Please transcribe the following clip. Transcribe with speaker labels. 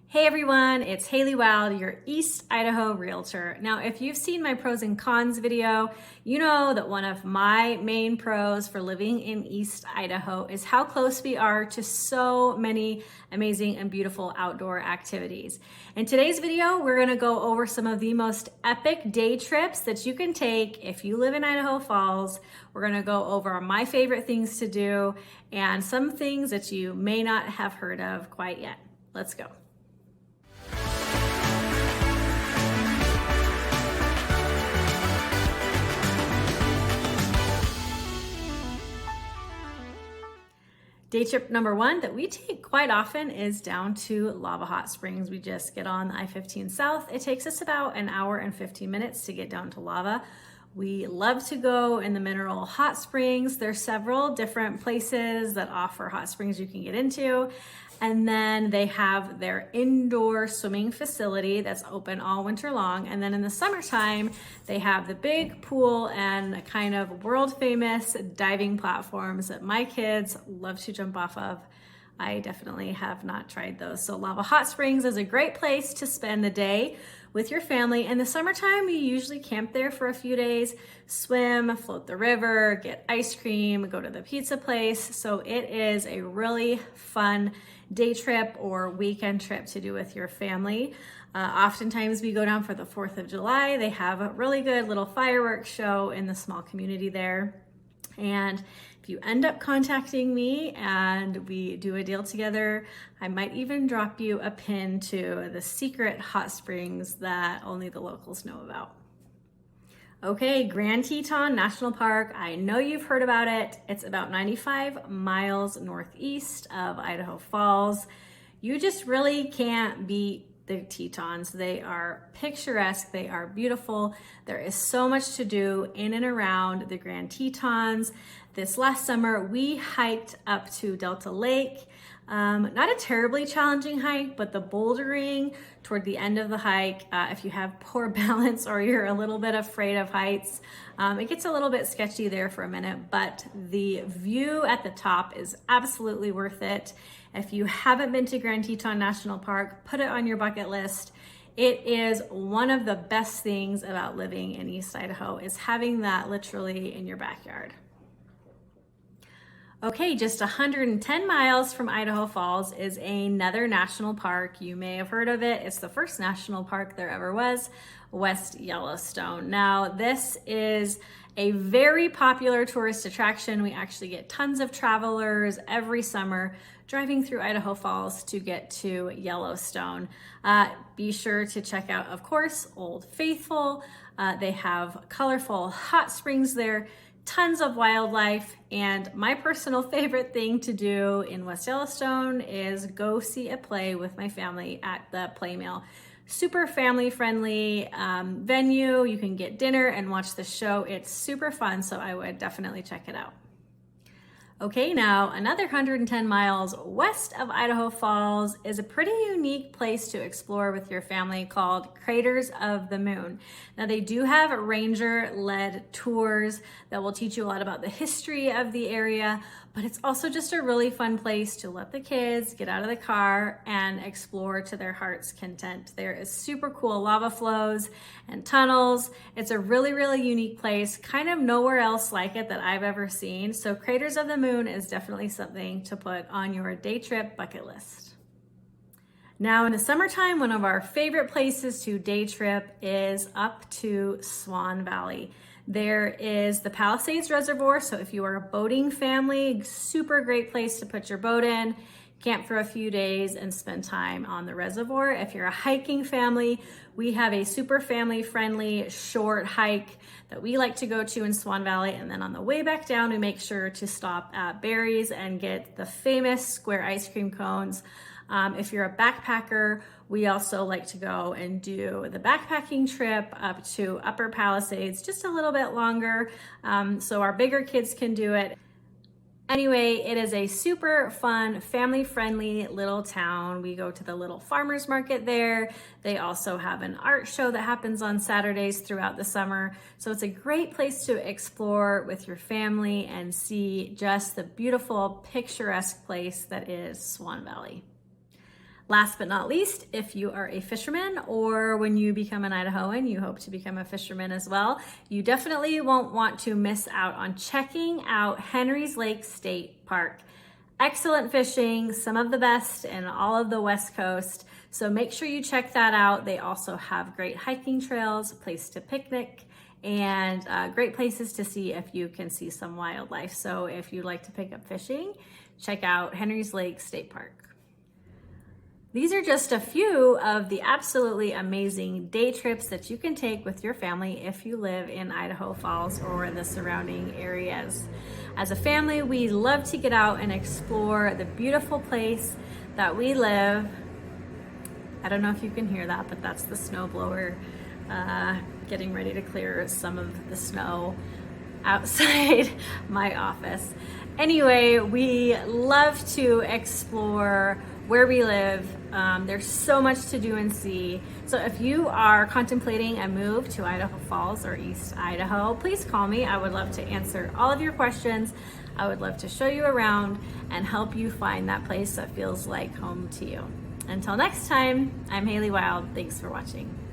Speaker 1: Hey everyone, it's Haley Wild, your East Idaho realtor. Now, if you've seen my pros and cons video, you know that one of my main pros for living in East Idaho is how close we are to so many amazing and beautiful outdoor activities. In today's video, we're gonna go over some of the most epic day trips that you can take if you live in Idaho Falls. We're gonna go over my favorite things to do and some things that you may not have heard of quite yet. Let's go. Day trip number one that we take quite often is down to Lava Hot Springs. We just get on the I-15 South. It takes us about an hour and 15 minutes to get down to Lava. We love to go in the mineral hot springs. There's several different places that offer hot springs you can get into. And then they have their indoor swimming facility that's open all winter long. And then in the summertime, they have the big pool and kind of world famous diving platforms that my kids love to jump off of. I definitely have not tried those. So Lava Hot Springs is a great place to spend the day with your family. In the summertime, we usually camp there for a few days, swim, float the river, get ice cream, go to the pizza place. So it is a really fun day trip or weekend trip to do with your family. Oftentimes we go down for the 4th of July. They have a really good little fireworks show in the small community there. And if you end up contacting me and we do a deal together, I might even drop you a pin to the secret hot springs that only the locals know about. Okay, Grand Teton National Park. I know you've heard about it. It's about 95 miles northeast of Idaho Falls. You just really can't beat the Tetons. They are picturesque, they are beautiful. There is so much to do in and around the Grand Tetons. This last summer, we hiked up to Delta Lake. Not a terribly challenging hike, but the bouldering toward the end of the hike, if you have poor balance or you're a little bit afraid of heights, it gets a little bit sketchy there for a minute, but the view at the top is absolutely worth it. If you haven't been to Grand Teton National Park, put it on your bucket list. It is one of the best things about living in East Idaho is having that literally in your backyard. Okay, just 110 miles from Idaho Falls is another national park. You may have heard of it. It's the first national park there ever was, West Yellowstone. Now, this is a very popular tourist attraction. We actually get tons of travelers every summer driving through Idaho Falls to get to Yellowstone. Be sure to check out, of course, Old Faithful. They have colorful hot springs there, tons of wildlife, and my personal favorite thing to do in West Yellowstone is go see a play with my family at the Play Mill. Super family friendly venue. You can get dinner and watch the show. It's super fun, so I would definitely check it out. Okay, now another 110 miles west of Idaho Falls is a pretty unique place to explore with your family called Craters of the Moon. Now they do have ranger-led tours that will teach you a lot about the history of the area, but it's also just a really fun place to let the kids get out of the car and explore to their heart's content. There is super cool lava flows and tunnels. It's a really, really unique place, kind of nowhere else like it that I've ever seen. So Craters of the Moon is definitely something to put on your day trip bucket list. Now in the summertime, one of our favorite places to day trip is up to Swan Valley. There is the Palisades Reservoir, so if you are a boating family, super great place to put your boat in, camp for a few days and spend time on the reservoir. If you're a hiking family, we have a super family friendly short hike that we like to go to in Swan Valley, and then on the way back down, we make sure to stop at Barry's and get the famous square ice cream cones. If you're a backpacker, we also like to go and do the backpacking trip up to Upper Palisades, just a little bit longer, so our bigger kids can do it. Anyway, it is a super fun, family-friendly little town. We go to the little farmers market there. They also have an art show that happens on Saturdays throughout the summer. So it's a great place to explore with your family and see just the beautiful, picturesque place that is Swan Valley. Last but not least, if you are a fisherman or when you become an Idahoan, you hope to become a fisherman as well, you definitely won't want to miss out on checking out Henry's Lake State Park. Excellent fishing, some of the best in all of the West Coast. So make sure you check that out. They also have great hiking trails, a place to picnic, and great places to see if you can see some wildlife. So if you'd like to pick up fishing, check out Henry's Lake State Park. These are just a few of the absolutely amazing day trips that you can take with your family if you live in Idaho Falls or the surrounding areas. As a family, we love to get out and explore the beautiful place that we live. I don't know if you can hear that, but that's the snow blower getting ready to clear some of the snow outside my office. Anyway, we love to explore where we live. There's so much to do and see. So if you are contemplating a move to Idaho Falls or East Idaho, please call me. I would love to answer all of your questions. I would love to show you around and help you find that place that feels like home to you. Until next time, I'm Haley Wild. Thanks for watching.